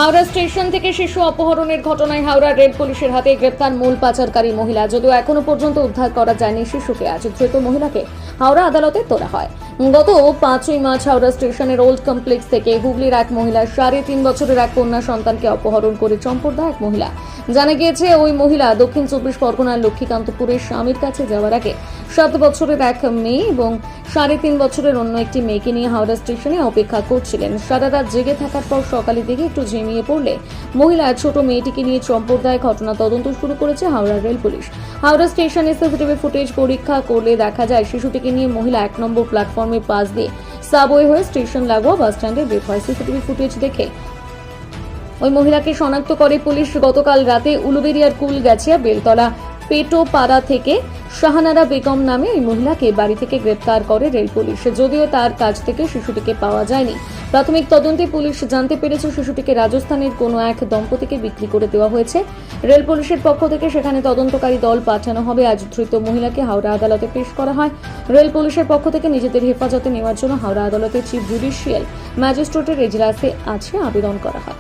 Howrah station থেকে শিশু অপহরণের ঘটনায় হাওড়া রেল পুলিশের হাতে গ্রেপ্তার মূল পাচারকারী মহিলা। যদিও এখনো পর্যন্ত উদ্ধার করা যায়নি শিশুকে, আজ ধৃত মহিলাকে হাওড়া আদালতে তোলা হয়। গত 5ই মার্চ হাওড়া স্টেশনের ওল্ড কমপ্লেক্স থেকে হুগলির এক মহিলা 3.5 বছরের এক কন্যা সন্তানকে অপহরণ করে চম্পট দেয় এক মহিলা। জানা গিয়েছে ওই মহিলা দক্ষিণ 24 পরগনার লক্ষ্মীকান্তপুরের স্বামীর কাছে যাওয়ার আগে 7 বছরের এক মেয়ে এবং 3.5 বছরের অন্য একটি মেয়েকে নিয়ে হাওড়া স্টেশনে অপেক্ষা করছিলেন। সারা রাত জেগে থাকার পর সকালের দিকে একটু ঝিমিয়ে পড়লে মহিলা ছোট মেয়েটিকে নিয়ে চম্পট দেয়। ঘটনা তদন্ত শুরু করেছে হাওড়া রেল পুলিশ। হাওড়া স্টেশনে সিসিটিভি ফুটেজ পরীক্ষা করলে দেখা যায় শিশুটিকে নিয়ে মহিলা 1 নম্বর প্ল্যাটফর্মে পাশ দিয়ে সাবওয়ে হয়ে স্টেশন লাগোয়া বাস স্ট্যান্ডে বের হয়। সিসিটিভি ফুটেজ দেখে ওই মহিলাকে শনাক্ত করে পুলিশ। গতকাল রাতে উলুবেরিয়ার কুলগাছিয়া বেলতলা পেটোপাড়া থেকে শাহানারা বেগম নামে ওই মহিলাকে বাড়ি থেকে গ্রেপ্তার করে রেল পুলিশ। যদিও তার কাছ থেকে শিশুটিকে পাওয়া যায়নি। প্রাথমিক তদন্তে পুলিশ জানতে পেরেছে শিশুটিকে রাজস্থানের কোনো এক দম্পতিকে বিক্রি করে দেওয়া হয়েছে। রেল পুলিশের পক্ষ থেকে সেখানে তদন্তকারী দল পাঠানো হবে। আজ ধৃত মহিলাকে হাওড়া আদালতে পেশ করা হয়। রেল পুলিশের পক্ষ থেকে নিজেদের হেফাজতে নেওয়ার জন্য হাওড়া আদালতে চিফ জুডিশিয়াল ম্যাজিস্ট্রেটের এজলাসে আছে আবেদন করা হয়।